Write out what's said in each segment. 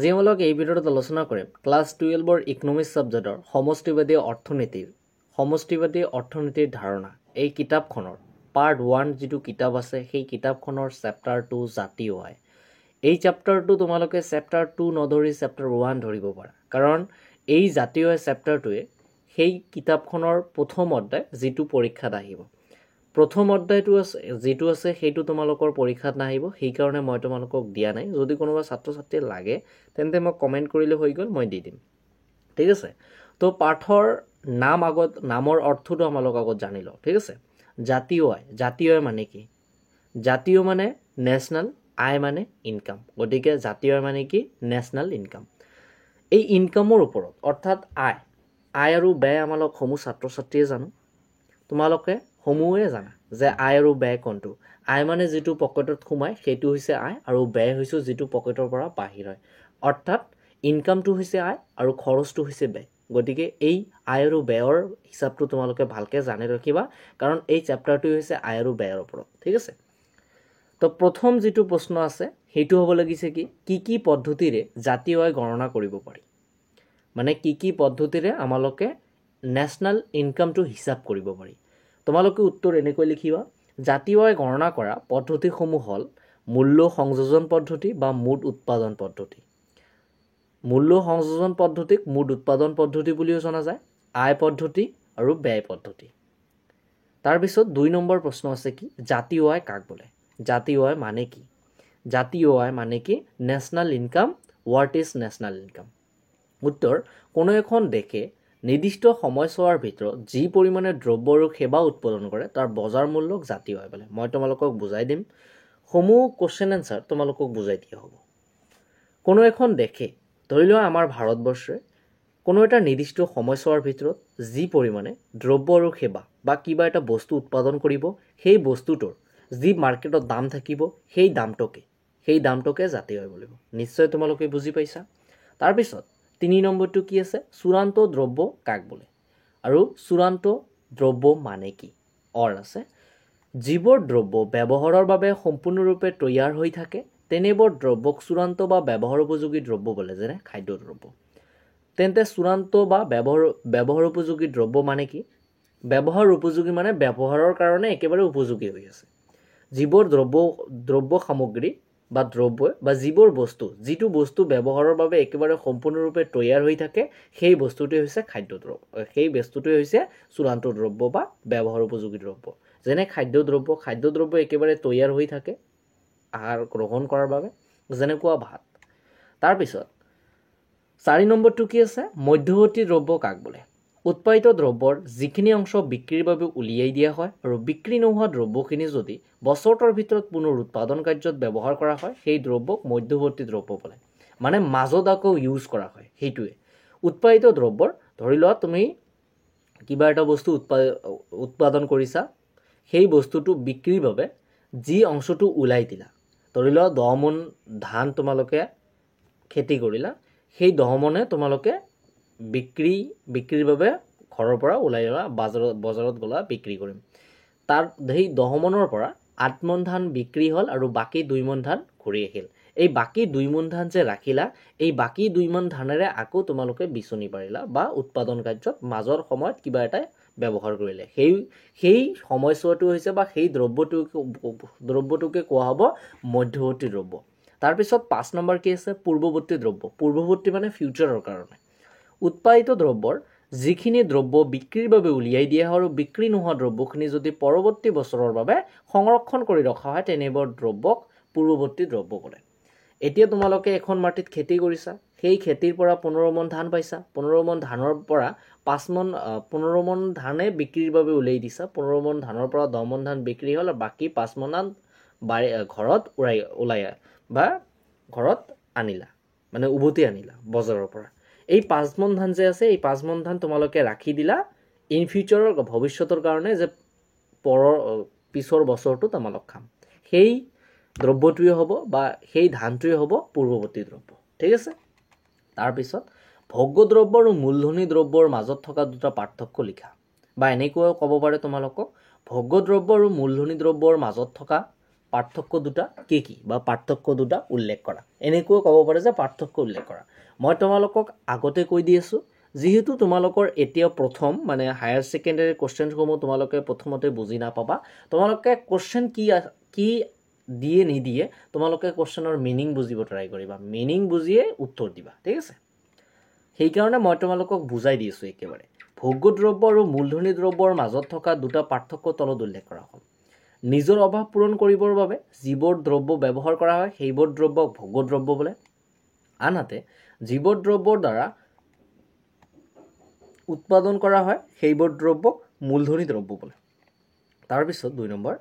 আজি আমলোক এই ভিডিঅ'ত আলোচনা কৰিম ক্লাছ 12ৰ ইকনমিক্স সাবজেক্টৰ সমষ্টিবাদী অৰ্থনীতিৰ ধাৰণা এই কিতাপখনৰ পাৰ্ট 1 যিটো কিতাপ আছে সেই কিতাপখনৰ চেপ্টাৰ 2 জাতীয় আয় এই চেপ্টাৰটো তোমালোকে চেপ্টাৰ 2 নধৰি চেপ্টাৰ 1 ধৰিব পাৰা কাৰণ এই জাতীয় আয় চেপ্টাৰটোৱে সেই কিতাপখনৰ প্ৰথম অধ্যায় যিটো পৰীক্ষাত আহিব প্ৰথম অধ্যায়টো আছে যেটো আছে সেইটো তোমালোকৰ পৰীক্ষাত নাহিব সেই কাৰণে মই তোমালোকক দিয়া নাই যদি কোনোবা ছাত্ৰ ছাত্ৰী লাগে তেন্তে মই কমেন্ট কৰিলে হৈ গল মই দি দিম ঠিক আছে তো পাঠৰ নামৰ অৰ্থটো আমালোক আগত জানি লও ঠিক আছে জাতীয় আয় মানে কি জাতীয় মানে ন্যাশনাল আয় মানে ইনকাম গতিকে জাতীয় আয় মানে কি ন্যাশনাল ইনকাম এই ইনকামৰ ওপৰত অৰ্থাৎ আয় আৰু ব্যয় আমালোক সমূহ ছাত্ৰ ছাত্ৰীয়ে জানো তোমালোকে সমূহে জানা যে আয় আৰু ব্যয় কোনটো আয় মানে যেটো পকেটত সোমায় সেইটো হৈছে আয় আৰু ব্যয় হৈছে যেটো পকেটৰ পৰা বাহিৰ হয় অৰ্থাৎ ইনকামটো হৈছে আয় আৰু খৰচটো হৈছে ব্যয় গতিকে এই আয় আৰু ব্যয়ৰ হিসাবটো তোমালোকে ভালকে জানি ৰাখিবা কাৰণ এই চেপ্টাৰটো হৈছে আয় আৰু ব্যয়ৰ ওপৰত ঠিক আছে তো প্ৰথম যেটো প্ৰশ্ন আছে সেইটো হ'ব লাগিছে কি পদ্ধতিৰে জাতীয় আয় গণনা কৰিব পাৰি মানে কি পদ্ধতিৰে আমালোকে ন্যাশনাল ইনকামটো হিসাব কৰিব পাৰি তোমালোকে উত্তৰ এনেকৈ লিখিবা জাতীয় আয় গণনা কৰা পদ্ধতিসমূহ হল মূল্য সংযোজন পদ্ধতি বা মুঠ উৎপাদন পদ্ধতি মূল্য সংযোজন পদ্ধতিক মুঠ উৎপাদন পদ্ধতি বুলিও জনা যায় আয় পদ্ধতি আৰু ব্যয় পদ্ধতি তাৰ পিছত 2 নম্বৰ প্ৰশ্ন আছে কি জাতীয় আয় কাক বোলে জাতীয় আয় মানে কি জাতীয় আয় মানে কি national income what is national income উত্তৰ কোনো এখন দেশে নিৰ্দিষ্ট সময়ছোৱাৰ ভিতৰত যি পৰিমাণে দ্ৰব্য আৰু সেৱা উৎপাদন কৰে তাৰ বজাৰ মূল্যক জাতীয় আয় বোলে মই তোমালোকক বুজাই দিম সমূহ কোশ্চেন আনসাৰ তোমালোকক বুজাই দিয়া হ'ব কোনো এখন দেশে ধৰি লোৱা আমাৰ ভাৰতবৰ্ষে কোনো এটা নিৰ্দিষ্ট সময়ছোৱাৰ ভিতৰত যি পৰিমাণে দ্ৰব্য আৰু সেৱা বা কিবা এটা বস্তু উৎপাদন কৰিব সেই বস্তুটোৰ যি মাৰ্কেটত দাম থাকিব সেই দামটোকে জাতীয় আয় বুলিব নিশ্চয় তোমালোকে বুজি পাইছা তাৰ পিছত 3 নম্বৰটো কি আছে চূড়ান্ত দ্ৰব্য কাক বোলে আৰু চূড়ান্ত দ্ৰব্য মানে কি আছে যিবোৰ দ্ৰব্য ব্যৱহাৰৰ বাবে সম্পূৰ্ণৰূপে তৈয়াৰ হৈ থাকে তেনেবোৰ দ্ৰব্যক চূড়ান্ত বা ব্যৱহাৰ উপযোগী দ্ৰব্য বোলে যেনে খাদ্য দ্ৰব্য তেন্তে চূড়ান্ত বা ব্যৱহাৰ উপযোগী দ্ৰব্য মানে কি ব্যৱহাৰ উপযোগী মানে ব্যৱহাৰৰ কাৰণে একেবাৰে উপযোগী হৈ আছে যিবোৰ দ্ৰব্য সামগ্ৰী বা দ্ৰব্য বা যিবোৰ বস্তু যিটো বস্তু ব্যৱহাৰৰ বাবে একেবাৰে সম্পূৰ্ণৰূপে তৈয়াৰ হৈ থাকে সেই বস্তুটোই হৈছে খাদ্য দ্ৰব্য সেই বস্তুটোই হৈছে চূড়ান্ত দ্ৰব্য বা ব্যৱহাৰ উপযোগী দ্ৰব্য যেনে খাদ্য দ্ৰব্য একেবাৰে তৈয়াৰ হৈ থাকে আহাৰ গ্ৰহণ কৰাৰ বাবে যেনেকুৱা ভাত তাৰ পিছত 4 নম্বৰটো কি আছে মধ্যৱৰ্তী দ্ৰব্য কাক বোলে উৎপাদিত দ্ৰব্যৰ যিখিনি অংশ বিক্ৰীৰ বাবে উলিয়াই দিয়া হয় আৰু বিক্ৰী নোহোৱা দ্ৰব্যখিনি যদি বছৰটোৰ ভিতৰত পুনৰ উৎপাদন কাৰ্যত ব্যৱহাৰ কৰা হয় সেই দ্ৰব্যক মধ্যৱৰ্তী দ্ৰব্য বোলে মানে মাজত আকৌ ইউজ কৰা হয় সেইটোৱে উৎপাদিত দ্ৰব্যৰ ধৰি লোৱা তুমি কিবা এটা বস্তু উৎপাদন কৰিছা সেই বস্তুটো বিক্ৰীৰ বাবে যি অংশটো উলাই দিলা ধৰি লোৱা 10 মন ধান তোমালোকে খেতি কৰিলা সেই 10 মনে তোমালোকে বিক্ৰীৰ বাবে ঘৰৰ পৰা উলাই গলা বজাৰত গলা বিক্ৰী কৰিম তাৰ সেই 10 মনৰ পৰা 8 মন ধান বিক্ৰী হল আৰু বাকি 2 মন ধান ঘূৰি আহিল এই বাকি 2 মন ধান যে ৰাখিলা এই বাকি 2 মন ধানেৰে আকৌ তোমালোকে বিচনি পাৰিলা বা উৎপাদন কাৰ্যত মাজৰ সময়ত কিবা এটা ব্যৱহাৰ কৰিলে সেই সময়ছোৱাটো হৈছে বা সেই দ্ৰব্যটোকে কোৱা হ'ব মধ্যৱৰ্তী দ্ৰব্য তাৰ পিছত 5 নম্বৰ কি আছে পূৰ্বৱৰ্তী মানে ফিউচাৰৰ কাৰণে উৎপাদিত দ্ৰব্যৰ যিখিনি দ্ৰব্য বিক্ৰীৰ বাবে উলিয়াই দিয়া হয় আৰু বিক্ৰী নোহোৱা দ্ৰব্যখিনি যদি পৰৱৰ্তী বছৰৰ বাবে সংৰক্ষণ কৰি ৰখা হয় তেনেবোৰ দ্ৰব্যক পূৰ্বৱৰ্তী দ্ৰব্য বোলে এতিয়া তোমালোকে এখন মাটিত খেতি কৰিছা সেই খেতিৰ পৰা 15 মন ধান পাইছা 15 মন ধানৰ পৰা 15 মন ধানে বিক্ৰীৰ বাবে উলিয়াই দিছা 15 মন ধানৰ পৰা 10 মন ধান বিক্ৰী হ'ল আৰু বাকি 5 মন ধান ঘৰত বা ঘৰত আনিলা মানে উভতি আনিলা বজাৰৰ পৰা এই 5 মন ধান যে আছে এই 5 মন ধান তোমালোকে ৰাখি দিলা ইন ফিউচাৰৰ ভৱিষ্যতৰ কাৰণে যে পিছৰ বছৰটো তোমালোক খাম সেই দ্ৰব্যটোৱে হ'ব বা সেই ধানটোৱে হ'ব পূৰ্বৱৰ্তী দ্ৰব্য ঠিক আছে তাৰ পিছত ভোগ্য দ্ৰব্য আৰু মূলধনী দ্ৰব্যৰ মাজত থকা দুটা পাৰ্থক্য লিখা বা এনেকৈ ক'ব পাৰে তোমালোকক ভোগ্য দ্ৰব্য আৰু মূলধনী দ্ৰব্যৰ মাজত থকা পাৰ্থক্য দুটা কি বা পাৰ্থক্য দুটা উল্লেখ কৰা এনেকৈ ক'ব পাৰে যে পাৰ্থক্য উল্লেখ কৰা মই তোমালোকক আগতে কৈ দি আছো যেহেতু তোমালোকৰ এতিয়া প্ৰথম মানে হায়াৰ সেকেন্ডাৰী কোশ্চেনসমূহ তোমালোকে প্ৰথমতে বুজি নাপাবা তোমালোকে কোশ্চেন কি দিয়ে নিদিয়ে তোমালোকে কোশ্চেনৰ মিনিং বুজিব ট্ৰাই কৰিবা মিনিং বুজিয়ে উত্তৰ দিবা ঠিক আছে সেই কাৰণে মই তোমালোকক বুজাই দিছো একেবাৰে ভোগ্য দ্ৰব্য আৰু মূলধনী দ্ৰব্যৰ মাজত থকা দুটা পাৰ্থক্য তলত উল্লেখ কৰা হ'ল নিজৰ অভাৱ পূৰণ কৰিবৰ বাবে যিবোৰ দ্ৰব্য ব্যৱহাৰ কৰা হয় সেইবোৰ দ্ৰব্যক ভোগ্য দ্ৰব্য বোলে আনহাতে যিবোৰ দ্ৰব্যৰ দ্বাৰা উৎপাদন কৰা হয় সেইবোৰ দ্ৰব্যক মূলধনী দ্ৰব্য বোলে তাৰ পিছত 2 নম্বৰ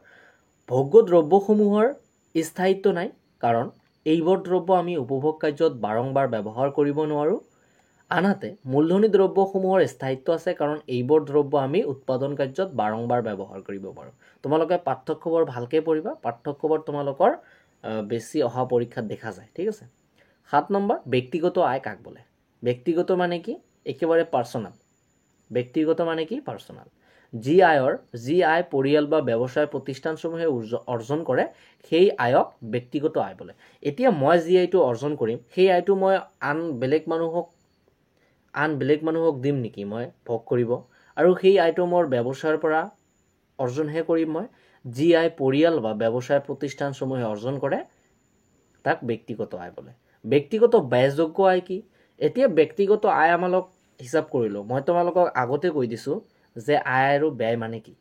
ভোগ্য দ্ৰব্যসমূহৰ স্থায়িত্ব নাই কাৰণ এইবোৰ দ্ৰব্য আমি উপভোগ কাৰ্যত বাৰংবাৰ ব্যৱহাৰ কৰিব নোৱাৰো আনহাতে মূলধনী দ্ৰব্যসমূহৰ স্থায়িত্ব আছে কাৰণ এইবোৰ দ্ৰব্য আমি উৎপাদন কাৰ্যত বাৰংবাৰ ব্যৱহাৰ কৰিব পাৰো তোমালোকে পাৰ্থক্যবোৰ ভালকৈ পঢ়িবা পাৰ্থক্যবোৰ তোমালোকৰ বেছি অহা পৰীক্ষাত দেখা যায় ঠিক আছে 7 নম্বৰ ব্যক্তিগত আয় কাক বোলে ব্যক্তিগত মানে কি একেবাৰে পাৰ্সোনাল ব্যক্তিগত মানে কি পাৰ্সোনাল যি আয় পৰিয়াল বা ব্যৱসায় প্ৰতিষ্ঠানসমূহে অৰ্জন কৰে সেই আয়ক ব্যক্তিগত আয় বোলে এতিয়া মই যি আয়টো অৰ্জন কৰিম সেই আয়টো মই আন বেলেগ মানুহক দিম নেকি মই ভোগ কৰিব আৰু সেই আয়টো মোৰ ব্যৱসায়ৰ পৰা অৰ্জনহে কৰিম মই যি আয় পৰিয়াল বা ব্যৱসায় প্ৰতিষ্ঠানসমূহে অৰ্জন কৰে তাক ব্যক্তিগত আয় বোলে ব্যক্তিগত ব্যয়যোগ্য আয় কি এতিয়া ব্যক্তিগত আয় আমালক হিসাব কৰিলো মই তোমালোকক আগতে কৈ দিছো যে আয় আৰু ব্যয় মানে কি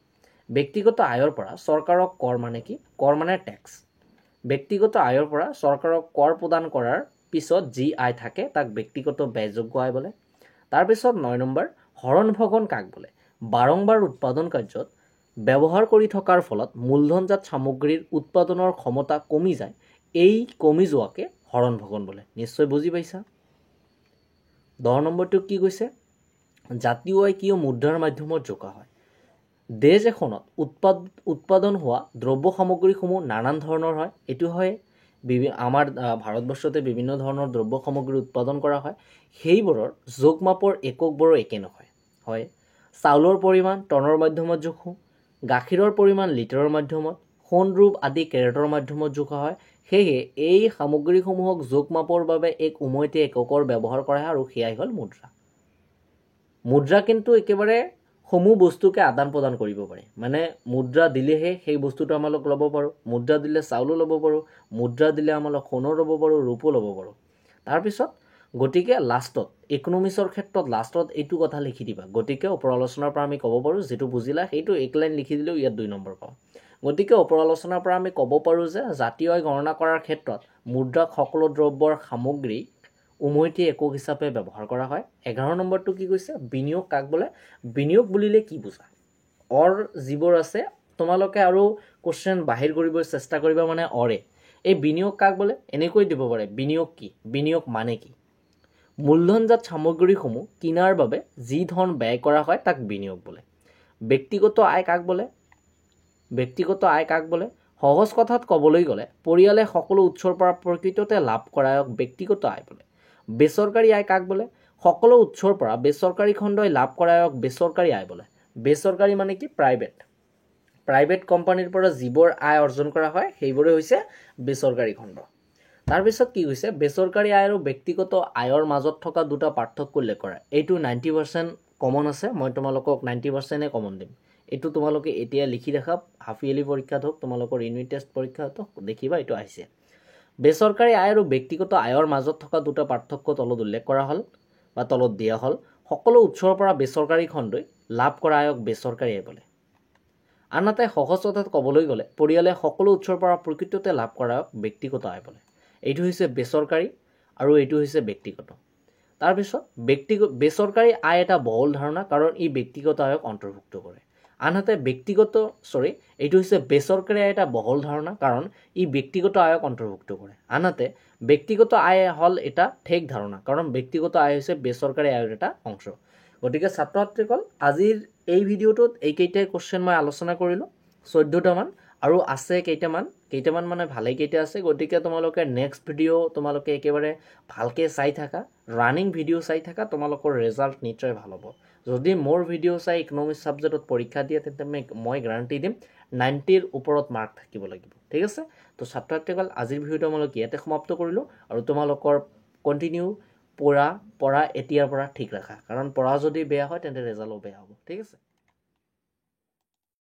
ব্যক্তিগত আয়ৰ পৰা চৰকাৰক কৰ মানে কি কৰ মানে ট্যাক্স ব্যক্তিগত আয়ৰ পৰা চৰকাৰক কৰ প্ৰদান কৰাৰ পিছত যি আয় থাকে তাক ব্যক্তিগত ব্যয়যোগ্য আয় বোলে তাৰ পিছত 9 নম্বৰ হৰণ ভগন কাক বোলে বাৰংবাৰ উৎপাদন কাৰ্যত ব্যৱহাৰ কৰি থকাৰ ফলত মূলধনজাত সামগ্ৰীৰ উৎপাদনৰ ক্ষমতা কমি যায় এই কমি যোৱাকে হৰণ ভগন বোলে নিশ্চয় বুজি পাইছা 10 নম্বৰটো কি কৈছে জাতীয় আয় কিয় মুদ্ৰাৰ মাধ্যমত জোকা হয় দেশ এখনত উৎপাদন হোৱা দ্ৰব্য সামগ্ৰীসমূহ নানান ধৰণৰ হয় এটো হয় আমাৰ ভাৰতবৰ্ষতে বিভিন্ন ধৰণৰ দ্ৰব্য সামগ্ৰী উৎপাদন কৰা হয় সেইবোৰৰ যোগ মাপৰ এককবোৰো একে নহয় হয় চাউলৰ পৰিমাণ টনৰ মাধ্যমত জোখো গাখীৰৰ পৰিমাণ লিটাৰৰ মাধ্যমত সোণ ৰূপ আদি কেৰেটৰ মাধ্যমত জোখা হয় সেয়ে এই সামগ্ৰীসমূহক যোগ মাপৰ বাবে এক উমৈতে এককৰ ব্যৱহাৰ কৰা হয় আৰু সেয়াই হ'ল মুদ্ৰা কিন্তু একেবাৰে সমূহ বস্তুকে আদান প্ৰদান কৰিব পাৰে মানে মুদ্ৰা দিলেহে সেই বস্তুটো আমালক ল'ব পাৰো মুদ্ৰা দিলে চাউলো ল'ব পাৰো মুদ্ৰা দিলে আমালক সোণো ল'ব পাৰো ৰূপো ল'ব পাৰো তাৰ পিছত গতিকে লাষ্টত ইকোনমিক্সৰ ক্ষেত্ৰত লাষ্টত এইটো কথা লিখি দিবা গতিকে ওপৰ আলোচনাৰ পৰা আমি ক'ব পাৰো যেটো বুজিলা সেইটো এক লাইন লিখি দিলেও ইয়াত 2 নম্বৰ পাও গতিকে ওপৰ আলোচনাৰ পৰা আমি ক'ব পাৰো যে জাতীয় আয় গণনা কৰাৰ ক্ষেত্ৰত মুদ্ৰাক সকলো দ্ৰব্যৰ সামগ্ৰী উমৈতে একক হিচাপে ব্যৱহাৰ কৰা হয় 11 নম্বৰটো কি কৈছে বিনিয়োগ কাক বোলে বিনিয়োগ বুলিলে কি বুজা যিবোৰ আছে তোমালোকে আৰু কোশ্চেন বাহিৰ কৰিব চেষ্টা কৰিবা মানে এই বিনিয়োগ কাক বোলে এনেকৈ দিব পাৰে বিনিয়োগ কি বিনিয়োগ মানে কি মূলধনজাত সামগ্ৰীসমূহ কিনাৰ বাবে যি ধন ব্যয় কৰা হয় তাক বিনিয়োগ বোলে ব্যক্তিগত আয় কাক বোলে সহজ কথাত ক'বলৈ গ'লে পৰিয়ালে সকলো উৎসৰ পৰা প্ৰকৃততে লাভ কৰাক ব্যক্তিগত আয় বোলে বেচৰকাৰী আয় কাক বোলে সকলো উৎসৰ পৰা বেচৰকাৰী খণ্ডই লাভ কৰাক বেচৰকাৰী আয় বোলে বেচৰকাৰী মানে কি প্ৰাইভেট কোম্পানীৰ পৰা যিবোৰ আয় অৰ্জন কৰা হয় সেইবোৰে হৈছে বেচৰকাৰী খণ্ড তাৰ পিছত কি হৈছে বেচৰকাৰী আয় আৰু ব্যক্তিগত আয়ৰ মাজত থকা দুটা পাৰ্থক্য উল্লেখ কৰা এইটো 90% কমন আছে মই তোমালোকক 90% কমন দিম এইটো তোমালোকে এতিয়া লিখি ৰাখা হাফ ইয়াৰলি পৰীক্ষাত হোক তোমালোকৰ ইউনিট টেষ্ট পৰীক্ষাত দেখিবা এইটো আহিছে বেচৰকাৰী আয় আৰু ব্যক্তিগত আয়ৰ মাজত থকা দুটা পাৰ্থক্য তলত উল্লেখ কৰা হ'ল বা তলত দিয়া হ'ল সকলো উৎসৰ পৰা বেচৰকাৰী খণ্ডই লাভ কৰা আয়ক বেচৰকাৰী আয় বোলে আনহাতে সহজ কথাত ক'বলৈ গ'লে পৰিয়ালে সকলো উৎসৰ পৰা প্ৰকৃততে লাভ কৰা ব্যক্তিগত আয় বোলে এইটো হৈছে বেচৰকাৰী আৰু এইটো হৈছে ব্যক্তিগত তাৰ পিছত বেচৰকাৰী আয় এটা বহুল ধাৰণা কাৰণ ই ব্যক্তিগত আয়ক অন্তৰ্ভুক্ত কৰে আনহাতে এইটো হৈছে বেচৰকাৰী আয় এটা বহুল ধাৰণা কাৰণ ই ব্যক্তিগত আয়ক অন্তৰ্ভুক্ত কৰে আনহাতে ব্যক্তিগত আয় হল এটা ঠেক ধাৰণা কাৰণ ব্যক্তিগত আয় হৈছে বেচৰকাৰী আয়ৰ এটা অংশ গতিকে ছাত্ৰ ছাত্ৰীসকল আজিৰ এই ভিডিঅ'টোত এই কেইটাই কোশ্চেন মই আলোচনা কৰিলো 14টা মান আৰু আছে কেইটামান মানে ভালেকেইটা আছে গতিকে তোমালোকে নেক্সট ভিডিঅ' তোমালোকে একেবাৰে ভালকৈ চাই থাকা ৰানিং ভিডিঅ' চাই থাকা তোমালোকৰ ৰেজাল্ট নিশ্চয় ভাল হ'ব যদি মোৰ ভিডিঅ' চাই ইকনমিক্স ছাবজেক্টত পৰীক্ষা দিয়ে তেন্তে মই গ্যাৰাণ্টি দিম 90ৰ ওপৰত মাৰ্ক থাকিব লাগিব ঠিক আছে তো ছাত্ৰ ছাত্ৰীসকল আজিৰ ভিডিঅ'টো মই ইয়াতে সমাপ্ত কৰিলোঁ আৰু তোমালোকৰ কণ্টিনিউ পঢ়া এতিয়াৰ পৰা ঠিক ৰাখা কাৰণ পঢ়া যদি বেয়া হয় তেন্তে ৰেজাল্টও বেয়া হ'ব ঠিক আছে